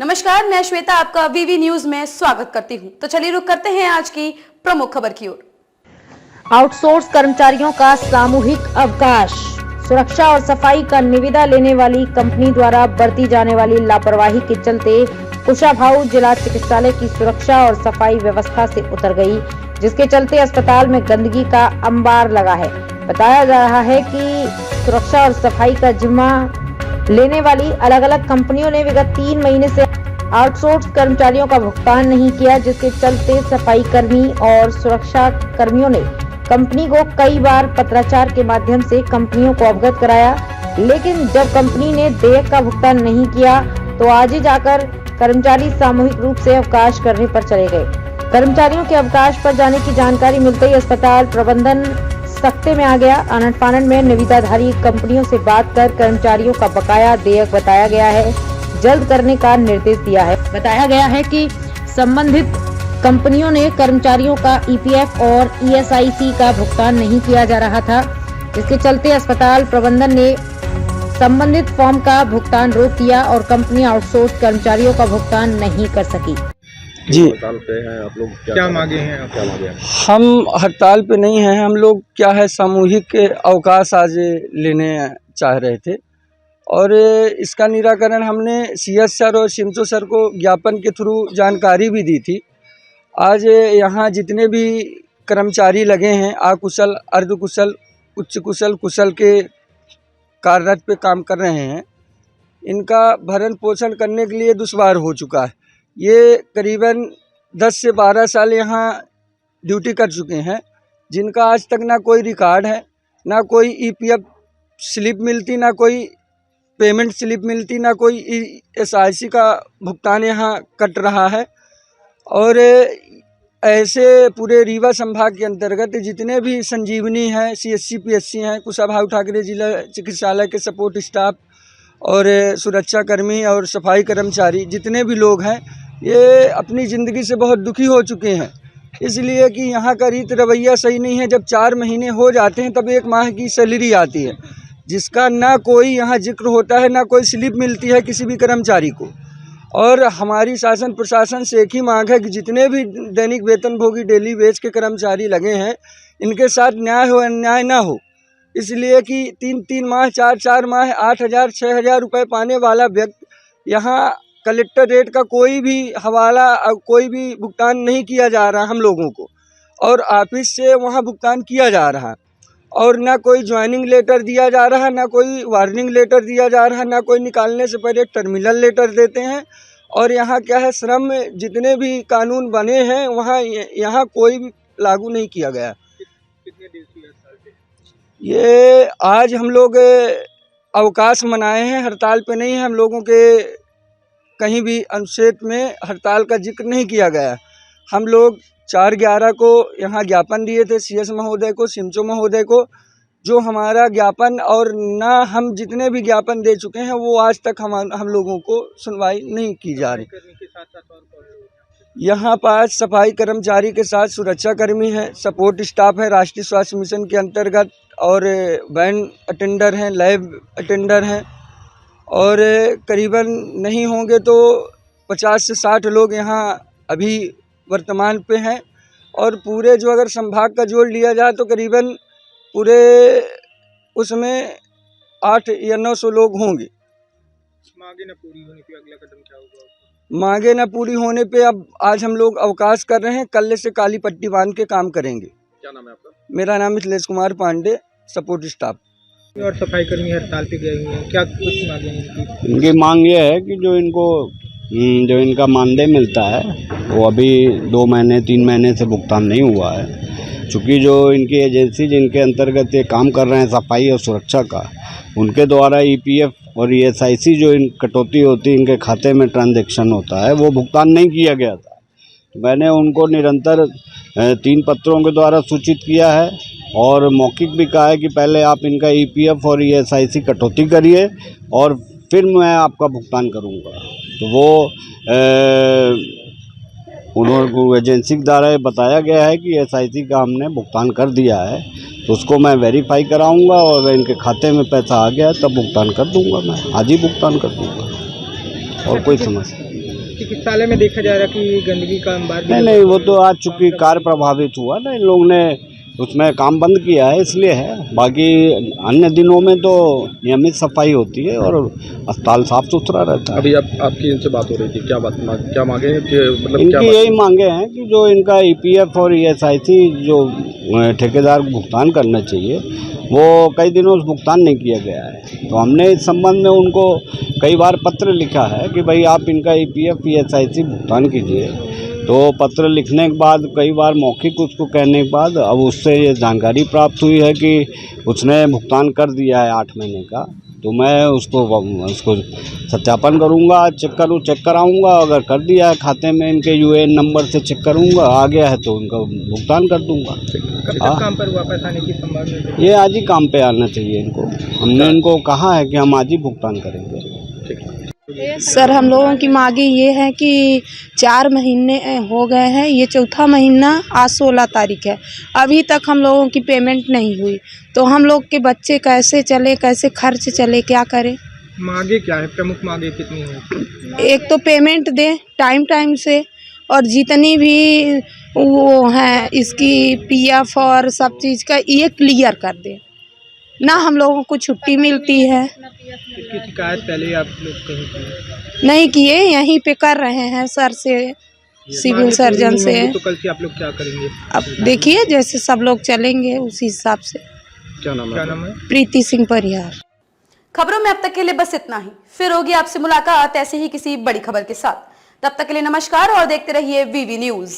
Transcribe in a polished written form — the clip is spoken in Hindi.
नमस्कार, मैं श्वेता आपका वीवी न्यूज में स्वागत करती हूं। तो चलिए रुक करते हैं आज की प्रमुख खबर की ओर। आउटसोर्स कर्मचारियों का सामूहिक अवकाश। सुरक्षा और सफाई का निविदा लेने वाली कंपनी द्वारा बरती जाने वाली लापरवाही के चलते कुशाभाऊ जिला चिकित्सालय की सुरक्षा और सफाई व्यवस्था से उतर गई, जिसके चलते अस्पताल में गंदगी का अंबार लगा है। बताया जा रहा है कि सुरक्षा और सफाई का जिम्मा लेने वाली अलग अलग कंपनियों ने विगत 3 महीने से आउटसोर्स कर्मचारियों का भुगतान नहीं किया, जिसके चलते सफाई कर्मी और सुरक्षा कर्मियों ने कंपनी को कई बार पत्राचार के माध्यम से कंपनियों को अवगत कराया, लेकिन जब कंपनी ने देयक का भुगतान नहीं किया तो आज ही जाकर कर्मचारी सामूहिक रूप से अवकाश करने पर चले गए। कर्मचारियों के अवकाश पर जाने की जानकारी मिलते ही अस्पताल प्रबंधन सख्ते में आ गया। आनन फानन में निविदाधारी कंपनियों से बात कर कर्मचारियों का बकाया देयक बताया गया है, जल्द करने का निर्देश दिया है। बताया गया है कि संबंधित कंपनियों ने कर्मचारियों का ईपीएफ और ईएसआईसी का भुगतान नहीं किया जा रहा था, जिसके चलते अस्पताल प्रबंधन ने संबंधित फॉर्म का भुगतान रोक दिया और कंपनी आउटसोर्स कर्मचारियों का भुगतान नहीं कर सकी। जी, हड़ताल पे हैं आप लोग, क्या मांगे हैं आप? क्या मांगे हैं? हम हड़ताल पे नहीं हैं। हम लोग क्या है सामूहिक अवकाश आज लेने चाह रहे थे और इसका निराकरण हमने सीएस सर और सिमचो सर को ज्ञापन के थ्रू जानकारी भी दी थी। आज यहाँ जितने भी कर्मचारी लगे हैं अकुशल, अर्धकुशल, उच्च कुशल, कुशल के कार्यरत पे काम कर रहे हैं, इनका भरण पोषण करने के लिए दुश्वार हो चुका है। ये करीबन 10 से 12 साल यहाँ ड्यूटी कर चुके हैं, जिनका आज तक ना कोई रिकॉर्ड है, ना कोई ईपीएफ स्लिप मिलती, ना कोई पेमेंट स्लिप मिलती, ना कोई ईएसआईसी का भुगतान यहाँ कट रहा है। और ऐसे पूरे रीवा संभाग के अंतर्गत जितने भी संजीवनी हैं, सीएससी पीएससी हैं, कुशाभाऊ ठाकरे जिला चिकित्सालय के सपोर्ट स्टाफ और सुरक्षा कर्मी और सफाई कर्मचारी जितने भी लोग हैं, ये अपनी ज़िंदगी से बहुत दुखी हो चुके हैं। इसलिए कि यहाँ का रीत रवैया सही नहीं है। जब 4 महीने हो जाते हैं तब 1 माह की सैलरी आती है, जिसका ना कोई यहाँ जिक्र होता है, ना कोई स्लिप मिलती है किसी भी कर्मचारी को। और हमारी शासन प्रशासन से एक ही मांग है कि जितने भी दैनिक वेतनभोगी डेली वेज के कर्मचारी लगे हैं, इनके साथ न्याय हो, अन्याय ना हो। इसलिए कि 3-3 माह, 4-4 माह 8,000 6,000 रुपये पाने वाला व्यक्ति यहाँ कलेक्टर रेट का कोई भी हवाला, कोई भी भुगतान नहीं किया जा रहा हम लोगों को, और ऑफिस से वहाँ भुगतान किया जा रहा, और ना कोई ज्वाइनिंग लेटर दिया जा रहा, ना कोई वार्निंग लेटर दिया जा रहा, ना कोई निकालने से पहले टर्मिनल लेटर देते हैं। और यहाँ क्या है, श्रम जितने भी कानून बने हैं वहाँ यहाँ कोई भी लागू नहीं किया गया। कितने दिवसीय हड़ताल पे? ये आज हम लोग अवकाश मनाए हैं, हड़ताल पे नहीं है। हम लोगों के कहीं भी अनुच्छेद में हड़ताल का जिक्र नहीं किया गया। हम लोग 4/11 को यहाँ ज्ञापन दिए थे सीएस महोदय को, सिमचो महोदय को, जो हमारा ज्ञापन और ना हम जितने भी ज्ञापन दे चुके हैं वो आज तक हम लोगों को सुनवाई नहीं की जा रही। यहाँ पास सफाई कर्मचारी के साथ सुरक्षा कर्मी हैं, सपोर्ट स्टाफ है राष्ट्रीय स्वास्थ्य मिशन के अंतर्गत, और वैन अटेंडर हैं, लैब अटेंडर हैं, और करीबन नहीं होंगे तो 50 से 60 लोग यहाँ अभी वर्तमान पे हैं। और पूरे जो अगर संभाग का जोड़ लिया जाए तो करीबन पूरे उसमें 8 या 900 लोग होंगे। मांगे न पूरी होने पे अगला कदम क्या होगा? मांगे न पूरी होने पे अब आज हम लोग अवकाश कर रहे हैं, कल से काली पट्टी बांध के काम करेंगे। क्या नाम है आपका? मेरा नाम मिथिलेश कुमार पांडे, सपोर्ट स्टाफ। और सफाई कर्मी हड़ताल पे गए हुए हैं, क्या कुछ मांगे हैं इनकी मांग ये है कि जो इनका मानदेय मिलता है वो अभी 2 महीने 3 महीने से भुगतान नहीं हुआ है। चूँकि जो इनकी एजेंसी जिनके अंतर्गत ये काम कर रहे हैं सफाई और सुरक्षा का, उनके द्वारा ईपीएफ और ईएसआईसी जो इन कटौती होती है, इनके खाते में ट्रांजैक्शन होता है, वो भुगतान नहीं किया गया था। तो मैंने उनको निरंतर 3 पत्रों के द्वारा सूचित किया है और मौखिक भी कहा है कि पहले आप इनका ईपीएफ और ईएसआईसी कटौती करिए और फिर मैं आपका भुगतान करूंगा। तो वो उन्होंने एजेंसी के द्वारा बताया गया है कि ईएसआईसी का हमने भुगतान कर दिया है, तो उसको मैं वेरीफाई कराऊंगा और अगर इनके खाते में पैसा आ गया तब भुगतान कर दूंगा। मैं आज ही भुगतान कर दूंगा और कोई समस्या नहीं। चिकित्सालय में देखा जा रहा है कि गंदगी का अंबार भी नहीं नहीं, वो तो आज चूंकि कार्य प्रभावित हुआ ना, इन लोगों ने उसमें काम बंद किया है इसलिए है। बाकी अन्य दिनों में तो नियमित सफाई होती है और अस्पताल साफ सुथरा रहता है। अभी आपकी इनसे बात हो रही थी, क्या क्या मांगे हैं कि मतलब इनकी क्या यही मांगे हैं कि जो इनका ईपीएफ और ईएसआईसी जो ठेकेदार को भुगतान करना चाहिए, वो कई दिनों से भुगतान नहीं किया गया है। तो हमने इस संबंध में उनको कई बार पत्र लिखा है कि भाई आप इनका ईपीएफ ईएसआईसी भुगतान कीजिए। तो पत्र लिखने के बाद, कई बार मौखिक उसको कहने के बाद, अब उससे ये जानकारी प्राप्त हुई है कि उसने भुगतान कर दिया है 8 महीने का। तो मैं उसको सत्यापन करूंगा, चेक कराऊंगा। अगर कर दिया है खाते में, इनके यूएएन नंबर से चेक करूंगा, आ गया है तो उनका भुगतान कर दूंगा। कब तक काम पर वापस आने की संभावना है? ये आज ही काम पे आना चाहिए इनको। हमने इनको कहा है कि हम आज ही भुगतान करेंगे। सर, हम लोगों की मांगे ये है कि 4 महीने हो गए हैं, ये चौथा महीना, आज 16 तारीख है, अभी तक हम लोगों की पेमेंट नहीं हुई। तो हम लोग के बच्चे कैसे चले, कैसे खर्च चले, क्या करें? मांगे क्या है, प्रमुख मांगे कितनी है? एक तो पेमेंट दे टाइम से, और जितनी भी वो हैं इसकी पीएफ और सब चीज़ का ये क्लियर कर दे ना। हम लोगों को छुट्टी मिलती है। इसकी शिकायत पहले आप लोग कहीं की? नहीं किए, यहीं पे कर रहे हैं सर से, सिविल मांगे सर्जन पूरी नहीं से। होंगी तो कल से आप लोग क्या करेंगे? अब देखिए, जैसे सब लोग चलेंगे उसी हिसाब से। क्या नाम क्या है? नाम है? प्रीति सिंह परिहार। खबरों में अब तक के लिए बस इतना ही। फिर होगी आपसे मुलाकात ऐसे ही किसी बड़ी खबर के साथ। तब तक के लिए नमस्कार और देखते रहिए वीवी न्यूज।